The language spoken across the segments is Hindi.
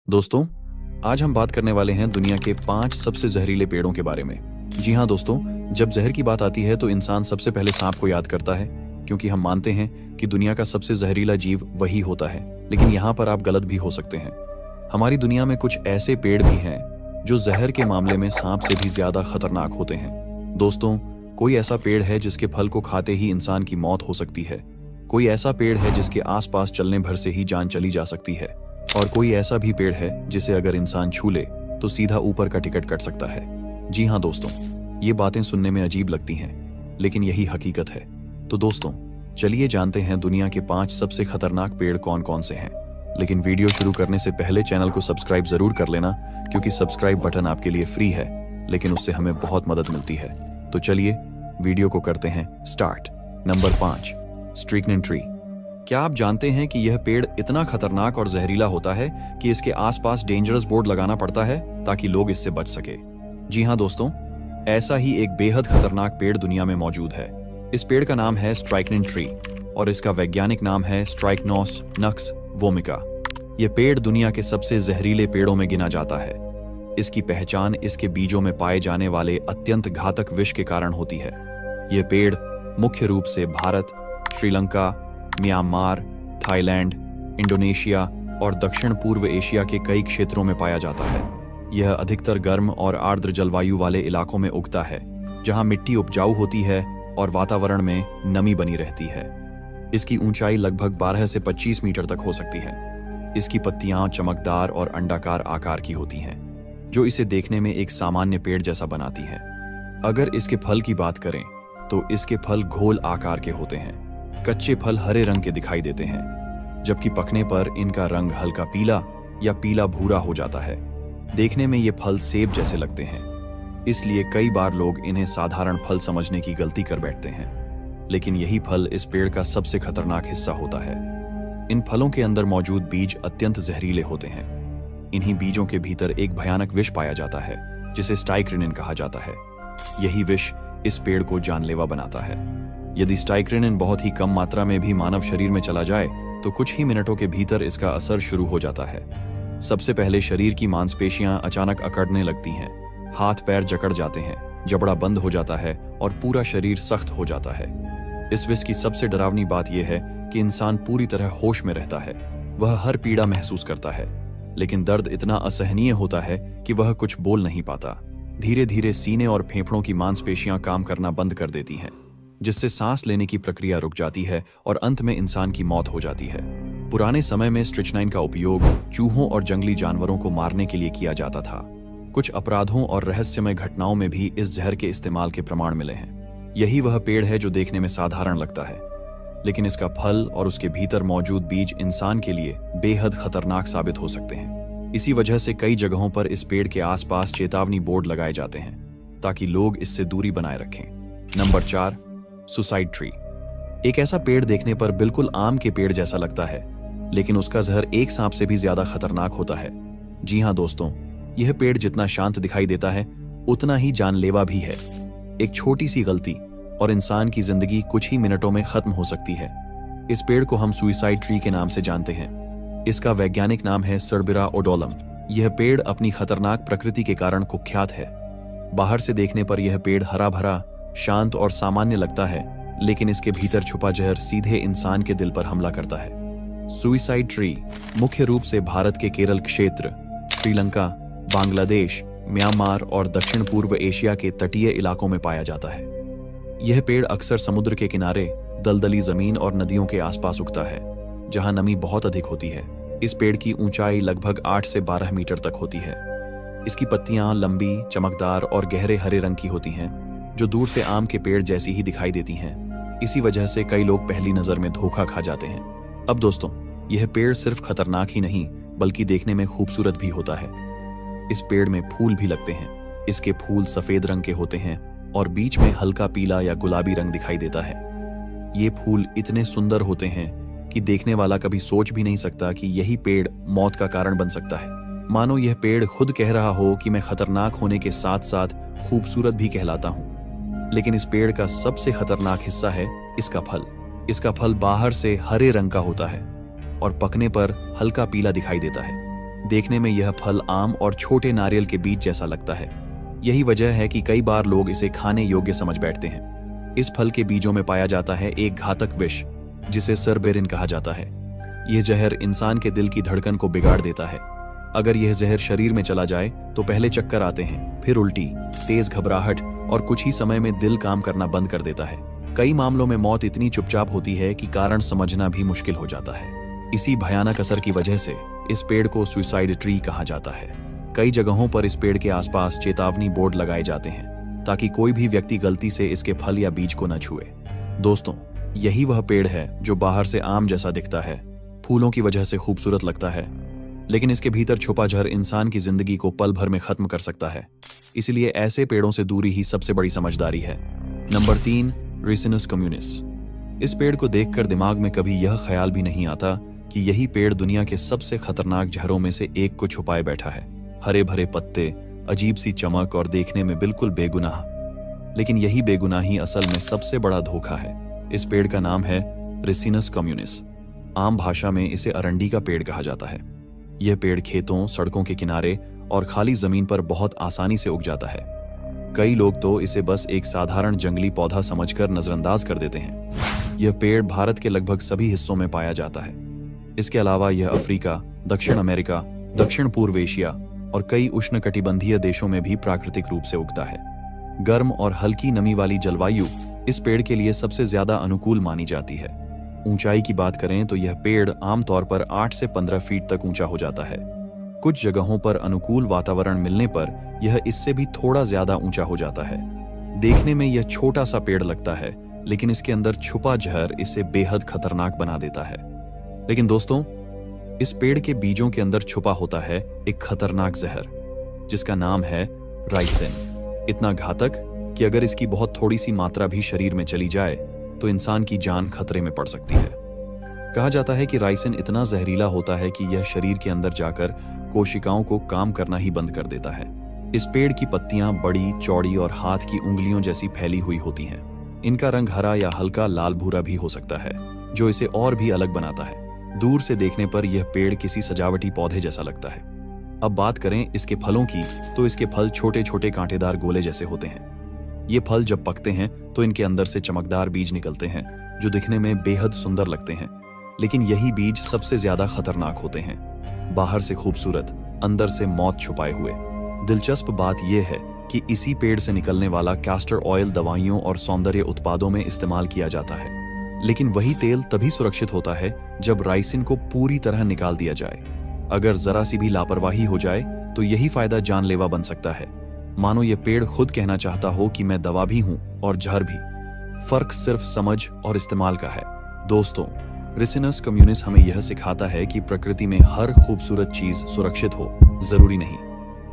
दोस्तों, आज हम बात करने वाले हैं दुनिया के 5 सबसे जहरीले पेड़ों के बारे में। जी हाँ दोस्तों, जब जहर की बात आती है तो इंसान सबसे पहले सांप को याद करता है, क्योंकि हम मानते हैं कि दुनिया का सबसे जहरीला जीव वही होता है। लेकिन यहाँ पर आप गलत भी हो सकते हैं। हमारी दुनिया में कुछ ऐसे पेड़ भी हैं जो जहर के मामले में सांप से भी ज्यादा खतरनाक होते हैं। दोस्तों, कोई ऐसा पेड़ है जिसके फल को खाते ही इंसान की मौत हो सकती है। कोई ऐसा पेड़ है जिसके आसपास चलने भर से ही जान चली जा सकती है। और कोई ऐसा भी पेड़ है जिसे अगर इंसान छू ले तो सीधा ऊपर का टिकट कट सकता है। जी हाँ दोस्तों, ये बातें सुनने में अजीब लगती हैं, लेकिन यही हकीकत है। तो दोस्तों, चलिए जानते हैं दुनिया के 5 सबसे खतरनाक पेड़ कौन कौन से हैं। लेकिन वीडियो शुरू करने से पहले चैनल को सब्सक्राइब जरूर कर लेना, क्योंकि सब्सक्राइब बटन आपके लिए फ्री है, लेकिन उससे हमें बहुत मदद मिलती है। तो चलिए वीडियो को करते हैं स्टार्ट। Number 5, स्ट्राइकनिन tree. क्या आप जानते हैं कि यह पेड़ इतना खतरनाक और जहरीला होता है कि इसके आसपास डेंजरस बोर्ड लगाना पड़ता है ताकि लोग इससे बच सके? जी हाँ दोस्तों, ऐसा ही एक बेहद खतरनाक पेड़ दुनिया में मौजूद है। इस पेड़ का नाम है स्ट्राइकनिन ट्री और इसका वैज्ञानिक नाम है स्ट्राइकनोस नक्स वोमिका। यह पेड़ दुनिया के सबसे जहरीले पेड़ों में गिना जाता है। इसकी पहचान इसके बीजों में पाए जाने वाले अत्यंत घातक विष के कारण होती है। यह पेड़ मुख्य रूप से Bharat, Sri Lanka, Myanmar, Thailand, Indonesia और दक्षिण पूर्व एशिया के कई क्षेत्रों में पाया जाता है। यह अधिकतर गर्म और आर्द्र जलवायु वाले इलाकों में उगता है, जहां मिट्टी उपजाऊ होती है और वातावरण में नमी बनी रहती है। इसकी ऊंचाई लगभग 12 से 25 मीटर तक हो सकती है। इसकी पत्तियां चमकदार और अंडाकार आकार की होती हैं, जो इसे देखने में एक सामान्य पेड़ जैसा बनाती हैं। अगर इसके फल की बात करें तो इसके फल घोल आकार के होते हैं। कच्चे फल हरे रंग के दिखाई देते हैं, जबकि पकने पर इनका रंग हल्का पीला या पीला भूरा हो जाता है। देखने में ये फल सेब जैसे लगते हैं, इसलिए कई बार लोग इन्हें साधारण फल समझने की गलती कर बैठते हैं। लेकिन यही फल इस पेड़ का सबसे खतरनाक हिस्सा होता है। इन फलों के अंदर मौजूद बीज अत्यंत जहरीले होते हैं। इन्हीं बीजों के भीतर एक भयानक विष पाया जाता है, जिसे स्ट्राइकनिन कहा जाता है। यही विष इस पेड़ को जानलेवा बनाता है। यदि स्ट्राइकनिन बहुत ही कम मात्रा में भी मानव शरीर में चला जाए तो कुछ ही मिनटों के भीतर इसका असर शुरू हो जाता है। सबसे पहले शरीर की मांसपेशियां अचानक अकड़ने लगती हैं, हाथ पैर जकड़ जाते हैं, जबड़ा बंद हो जाता है और पूरा शरीर सख्त हो जाता है। इस विष की सबसे डरावनी बात यह है कि इंसान पूरी तरह होश में रहता है। वह हर पीड़ा महसूस करता है, लेकिन दर्द इतना असहनीय होता है कि वह कुछ बोल नहीं पाता। धीरे धीरे सीने और फेफड़ों की मांसपेशियां काम करना बंद कर देती हैं, जिससे सांस लेने की प्रक्रिया रुक जाती है और अंत में इंसान की मौत हो जाती है। पुराने समय में स्ट्रिचनाइन का उपयोग चूहों और जंगली जानवरों को मारने के लिए किया जाता था। कुछ अपराधों और रहस्यमय घटनाओं में भी इस जहर के इस्तेमाल के प्रमाण मिले हैं। यही वह पेड़ है जो देखने में साधारण लगता है, लेकिन इसका फल और उसके भीतर मौजूद बीज इंसान के लिए बेहद खतरनाक साबित हो सकते हैं। इसी वजह से कई जगहों पर इस पेड़ के आसपास चेतावनी बोर्ड लगाए जाते हैं, ताकि लोग इससे दूरी बनाए रखें। Number 4, suicide tree. एक ऐसा पेड़ देखने पर बिल्कुल आम के पेड़ जैसा लगता है, लेकिन उसका जहर एक सांप से भी ज्यादा खतरनाक होता है। जी हाँ दोस्तों, यह पेड़ जितना शांत दिखाई देता है उतना ही जानलेवा भी है। एक छोटी सी गलती और इंसान की जिंदगी कुछ ही मिनटों में खत्म हो सकती है। इस पेड़ को हम सुसाइड ट्री के नाम से जानते हैं। इसका वैज्ञानिक नाम है सर्बिरा ओडोलम। यह पेड़ अपनी खतरनाक प्रकृति के कारण कुख्यात है। बाहर से देखने पर यह पेड़ हरा भरा, शांत और सामान्य लगता है, लेकिन इसके भीतर छुपा जहर सीधे इंसान के दिल पर हमला करता है। सुसाइड ट्री मुख्य रूप से भारत के केरल क्षेत्र, श्रीलंका, बांग्लादेश, म्यांमार और दक्षिण पूर्व एशिया के तटीय इलाकों में पाया जाता है। यह पेड़ अक्सर समुद्र के किनारे, दलदली जमीन और नदियों के आसपास उगता है, जहां नमी बहुत अधिक होती है। इस पेड़ की ऊंचाई लगभग 8 से 12 मीटर तक होती है। इसकी पत्तियां लंबी, चमकदार और गहरे हरे रंग की होती हैं, जो दूर से आम के पेड़ जैसी ही दिखाई देती हैं। इसी वजह से कई लोग पहली नजर में धोखा खा जाते हैं। अब दोस्तों, यह पेड़ सिर्फ खतरनाक ही नहीं बल्कि देखने में खूबसूरत भी होता है। इस पेड़ में फूल भी लगते हैं। इसके फूल सफेद रंग के होते हैं और बीच में हल्का पीला या गुलाबी रंग दिखाई देता है। ये फूल इतने सुंदर होते हैं कि देखने वाला कभी सोच भी नहीं सकता कि यही पेड़ मौत का कारण बन सकता है। मानो यह पेड़ खुद कह रहा हो कि मैं खतरनाक होने के साथ साथ खूबसूरत भी कहलाता हूँ। लेकिन इस पेड़ का सबसे खतरनाक हिस्सा है इसका फल। इसका फल बाहर से हरे रंग का होता है और पकने पर हल्का पीला दिखाई देता है। देखने में यह फल आम और छोटे नारियल के बीज जैसा लगता है। यही वजह है कि कई बार लोग इसे खाने योग्य समझ बैठते हैं। इस फल के बीजों में पाया जाता है एक घातक विष जिसे सरबेरिन कहा जाता है। यह जहर इंसान के दिल की धड़कन को बिगाड़ देता है। अगर यह जहर शरीर में चला जाए तो पहले चक्कर आते हैं, फिर उल्टी, तेज घबराहट और कुछ ही समय में दिल काम करना बंद कर देता है। कई मामलों में मौत इतनी चुपचाप होती है कि कारण समझना भी मुश्किल हो जाता है। इसी भयानक असर की वजह से इस पेड़ को सुसाइड ट्री कहा जाता है। कई जगहों पर इस पेड़ के आसपास चेतावनी बोर्ड लगाए जाते हैं ताकि कोई भी व्यक्ति गलती से इसके फल या बीज को न छुए। दोस्तों, यही वह पेड़ है जो बाहर से आम जैसा दिखता है, फूलों की वजह से खूबसूरत लगता है, लेकिन इसके भीतर छुपा जहर इंसान की जिंदगी को पल भर में खत्म कर सकता है। इसलिए ऐसे पेड़ों से दूरी ही सबसे बड़ी समझदारी है। Number 3, Ricinus communis. इस पेड़ को देखकर दिमाग में कभी यह ख्याल भी नहीं आता कि यही पेड़ दुनिया के सबसे खतरनाक जहरों में से एक को छुपाए बैठा है। हरे भरे पत्ते, अजीब सी चमक और देखने में बिल्कुल बेगुनाह, लेकिन यही बेगुनाही असल में सबसे बड़ा धोखा है। इस पेड़ का नाम है रिसिनस कम्युनिस। आम भाषा में इसे अरंडी का पेड़ कहा जाता है। यह पेड़ खेतों, सड़कों के किनारे और खाली जमीन पर बहुत आसानी से उग जाता है। कई लोग तो इसे बस एक साधारण जंगली पौधा समझकर नजरअंदाज कर देते हैं। यह पेड़ भारत के लगभग सभी हिस्सों में पाया जाता है। इसके अलावा यह अफ्रीका, दक्षिण अमेरिका, दक्षिण पूर्व एशिया और कई उष्णकटिबंधीय देशों में भी प्राकृतिक रूप से उगता है। गर्म और हल्की नमी वाली जलवायु इस पेड़ के लिए सबसे ज्यादा अनुकूल मानी जाती है। ऊंचाई की बात करें तो यह पेड़ आमतौर पर 8 से 15 फीट तक ऊंचा हो जाता है। कुछ जगहों पर अनुकूल वातावरण मिलने पर यह इससे भी थोड़ा ज्यादा ऊंचा हो जाता है। देखने में यह छोटा सा पेड़ लगता है, लेकिन इसके अंदर छुपा जहर इसे बेहद खतरनाक बना देता है। लेकिन दोस्तों, इस पेड़ के बीजों के अंदर छुपा होता है एक खतरनाक जहर जिसका नाम है राइसिन। इतना घातक कि अगर इसकी बहुत थोड़ी सी मात्रा भी शरीर में चली जाए तो इंसान की जान खतरे में पड़ सकती है। कहा जाता है कि राइसिन इतना जहरीला होता है कि यह शरीर के अंदर जाकर कोशिकाओं को काम करना ही बंद कर देता है। इस पेड़ की पत्तियां बड़ी, चौड़ी और हाथ की उंगलियों जैसी फैली हुई होती हैं। इनका रंग हरा या हल्का लाल भूरा भी हो सकता है, जो इसे और भी अलग बनाता है। दूर से देखने पर यह पेड़ किसी सजावटी पौधे जैसा लगता है। अब बात करें इसके फलों की, तो इसके फल छोटे छोटे कांटेदार गोले जैसे होते हैं। ये फल जब पकते हैं तो इनके अंदर से चमकदार बीज निकलते हैं जो दिखने में बेहद सुंदर लगते हैं, लेकिन यही बीज सबसे ज्यादा खतरनाक होते हैं। बाहर से खूबसूरत, अंदर से मौत छुपाए हुए। दिलचस्प बात यह है कि इसी पेड़ से निकलने वाला कैस्टर ऑयल दवाइयों और सौंदर्य उत्पादों में इस्तेमाल किया जाता है, लेकिन वही तेल तभी सुरक्षित होता है जब राइसिन को पूरी तरह निकाल दिया जाए। अगर जरा सी भी लापरवाही हो जाए तो यही फायदा जानलेवा बन सकता है। मानो ये पेड़ खुद कहना चाहता हो कि मैं दवा भी हूं और जहर भी। फर्क सिर्फ समझ और इस्तेमाल का है। दोस्तों, रिसिनस कम्युनिस हमें यह सिखाता है कि प्रकृति में हर खूबसूरत चीज सुरक्षित हो जरूरी नहीं।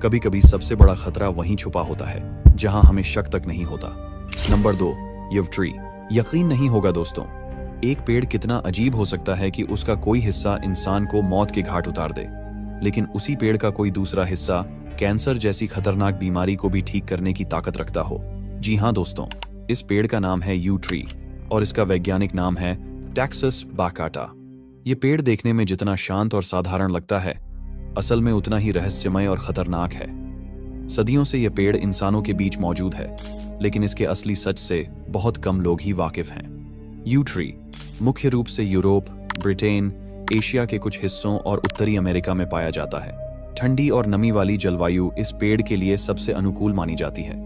कभी कभी सबसे बड़ा खतरा वहीं छुपा होता है जहां हमें शक तक नहीं होता। Number 2, yew tree. यकीन नहीं होगा दोस्तों, एक पेड़ कितना अजीब हो सकता है कि उसका कोई हिस्सा इंसान को मौत के घाट उतार दे, लेकिन उसी पेड़ का कोई दूसरा हिस्सा कैंसर जैसी खतरनाक बीमारी को भी ठीक करने की ताकत रखता हो। जी हाँ दोस्तों, इस पेड़ का नाम है यू ट्री और इसका वैज्ञानिक नाम है टैक्सस बाकाटा। ये पेड़ देखने में जितना शांत और साधारण लगता है, असल में उतना ही रहस्यमय और खतरनाक है। सदियों से यह पेड़ इंसानों के बीच मौजूद है, लेकिन इसके असली सच से बहुत कम लोग ही वाकिफ हैं। यू ट्री मुख्य रूप से यूरोप, ब्रिटेन, एशिया के कुछ हिस्सों और उत्तरी अमेरिका में पाया जाता है। ठंडी और नमी वाली जलवायु इस पेड़ के लिए सबसे अनुकूल मानी जाती है।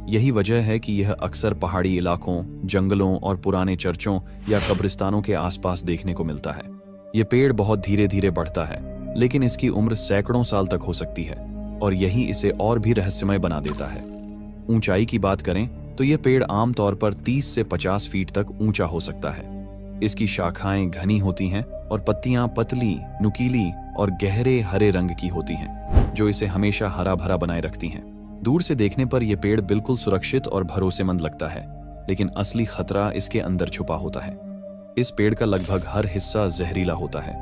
यही वजह है कि यह अक्सर पहाड़ी इलाकों, जंगलों और पुराने चर्चों या कब्रिस्तानों के आसपास देखने को मिलता है। यह पेड़ बहुत धीरे धीरे बढ़ता है, लेकिन इसकी उम्र सैकड़ों साल तक हो सकती है और यही इसे और भी रहस्यमय बना देता है। ऊंचाई की बात करें तो यह पेड़ आमतौर पर 30 से 50 फीट तक ऊंचा हो सकता है। इसकी शाखाएं घनी होती हैं और पत्तियां पतली, नुकीली और गहरे हरे रंग की होती हैं, जो इसे हमेशा हरा भरा बनाए रखती हैं। दूर से देखने पर यह पेड़ बिल्कुल सुरक्षित और भरोसेमंद लगता है, लेकिन असली खतरा इसके अंदर छुपा होता है। इस पेड़ का लगभग हर हिस्सा जहरीला होता है।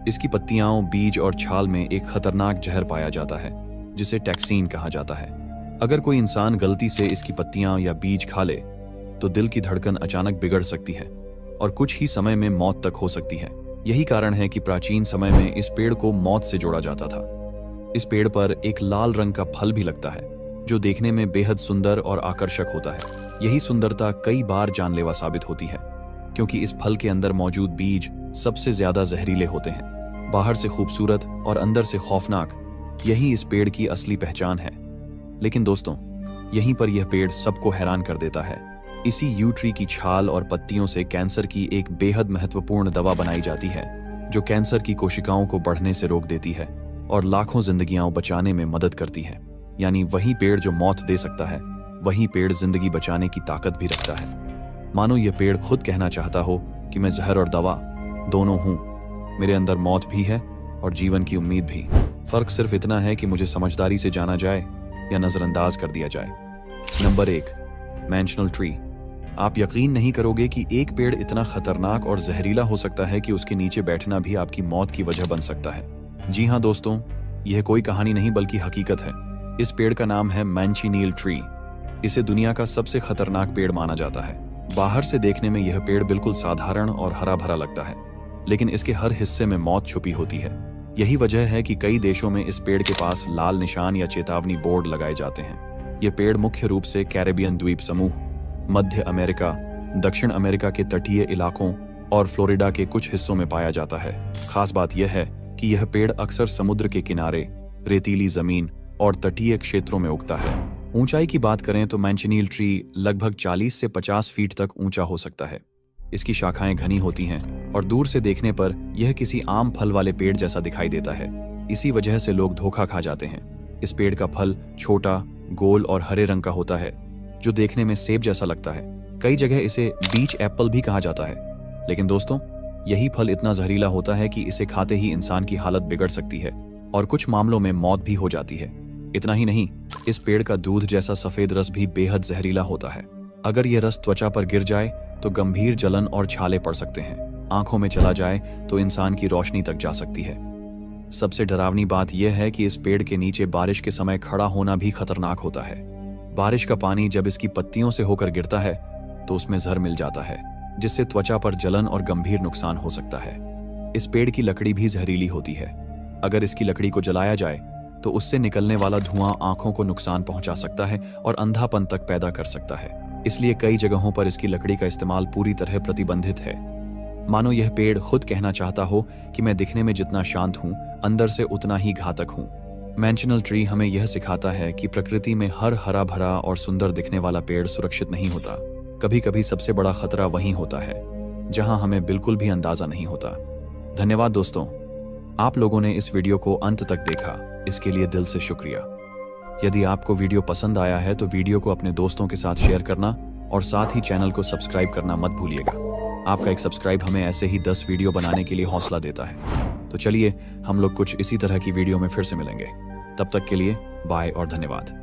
इसकी पत्तियां, बीज और छाल में एक खतरनाक जहर पाया जाता है जिसे टैक्सीन कहा जाता है। अगर कोई इंसान गलती से इसकी पत्तियां या बीज खा ले तो दिल की धड़कन अचानक बिगड़ सकती है और कुछ ही समय में मौत तक हो सकती है। यही कारण है कि प्राचीन समय में इस पेड़ को मौत से जोड़ा जाता था। इस पेड़ पर एक लाल रंग का फल भी लगता है, जो देखने में बेहद सुंदर और आकर्षक होता है। यही सुंदरता कई बार जानलेवा साबित होती है, क्योंकि इस फल के अंदर मौजूद बीज सबसे ज्यादा जहरीले होते हैं। बाहर से खूबसूरत और अंदर से खौफनाक, यही इस पेड़ की असली पहचान है। लेकिन दोस्तों, यहीं पर यह पेड़ सबको हैरान कर देता है। इसी यू ट्री की छाल और पत्तियों से कैंसर की एक बेहद महत्वपूर्ण दवा बनाई जाती है, जो कैंसर की कोशिकाओं को बढ़ने से रोक देती है और लाखों जिंदगियां बचाने में मदद करती है। यानी वही पेड़ जो मौत दे सकता है, वही पेड़ जिंदगी बचाने की ताकत भी रखता है। मानो यह पेड़ खुद कहना चाहता हो कि मैं जहर और दवा दोनों हूं, मेरे अंदर मौत भी है और जीवन की उम्मीद भी। फर्क सिर्फ इतना है कि मुझे समझदारी से जाना जाए या नजरअंदाज कर दिया जाए। Number 1, manchineel tree. आप यकीन नहीं करोगे कि एक पेड़ इतना खतरनाक और जहरीला हो सकता है कि उसके नीचे बैठना भी आपकी मौत की वजह बन सकता है। जी हाँ दोस्तों, यह कोई कहानी नहीं बल्कि हकीकत है। इस पेड़ का नाम है मैंचिनील ट्री। इसे दुनिया का सबसे खतरनाक पेड़ माना जाता है। बाहर से देखने में यह पेड़ बिल्कुल साधारण और हरा भरा लगता है, लेकिन इसके हर हिस्से में मौत छुपी होती है। यही वजह है कि कई देशों में इस पेड़ के पास लाल निशान या चेतावनी बोर्ड लगाए जाते हैं। यह पेड़ मुख्य रूप से कैरेबियन द्वीप समूह, मध्य अमेरिका, दक्षिण अमेरिका के तटीय इलाकों और फ्लोरिडा के कुछ हिस्सों में पाया जाता है। खास बात यह है कि यह पेड़ अक्सर समुद्र के किनारे, रेतीली जमीन और तटीय क्षेत्रों में उगता है। ऊंचाई की बात करें तो मैंचिनील ट्री लगभग 40 से 50 फीट तक ऊंचा हो सकता है। इसकी शाखाएं घनी होती हैं और दूर से देखने पर यह किसी आम फल वाले पेड़ जैसा दिखाई देता है। इसी वजह से लोग धोखा खा जाते हैं। इस पेड़ का फल छोटा, गोल और हरे रंग का होता है, जो देखने में सेब जैसा लगता है। कई जगह इसे बीच एप्पल भी कहा जाता है। लेकिन दोस्तों, यही फल इतना जहरीला होता है कि इसे खाते ही इंसान की हालत बिगड़ सकती है और कुछ मामलों में मौत भी हो जाती है। इतना ही नहीं, इस पेड़ का दूध जैसा सफेद रस भी बेहद जहरीला होता है। अगर यह रस त्वचा पर गिर जाए तो गंभीर जलन और छाले पड़ सकते हैं। आंखों में चला जाए तो इंसान की रोशनी तक जा सकती है। सबसे डरावनी बात यह है कि इस पेड़ के नीचे बारिश के समय खड़ा होना भी खतरनाक होता है। बारिश का पानी जब इसकी पत्तियों से होकर गिरता है तो उसमें जहर मिल जाता है, जिससे त्वचा पर जलन और गंभीर नुकसान हो सकता है। इस पेड़ की लकड़ी भी जहरीली होती है। अगर इसकी लकड़ी को जलाया जाए तो उससे निकलने वाला धुआं आंखों को नुकसान पहुंचा सकता है और अंधापन तक पैदा कर सकता है। इसलिए कई जगहों पर इसकी लकड़ी का इस्तेमाल पूरी तरह प्रतिबंधित है। मानो यह पेड़ खुद कहना चाहता हो कि मैं दिखने में जितना शांत हूं, अंदर से उतना ही घातक हूं। मैंशनल ट्री हमें यह सिखाता है कि प्रकृति में हर हरा भरा और सुंदर दिखने वाला पेड़ सुरक्षित नहीं होता। कभी कभी सबसे बड़ा खतरा वहीं होता है जहां हमें बिल्कुल भी अंदाजा नहीं होता। धन्यवाद दोस्तों, आप लोगों ने इस वीडियो को अंत तक देखा, इसके लिए दिल से शुक्रिया। यदि आपको वीडियो पसंद आया है तो वीडियो को अपने दोस्तों के साथ शेयर करना और साथ ही चैनल को सब्सक्राइब करना मत भूलिएगा। आपका एक सब्सक्राइब हमें ऐसे ही 10 वीडियो बनाने के लिए हौसला देता है। तो चलिए, हम लोग कुछ इसी तरह की वीडियो में फिर से मिलेंगे। तब तक के लिए बाय और धन्यवाद।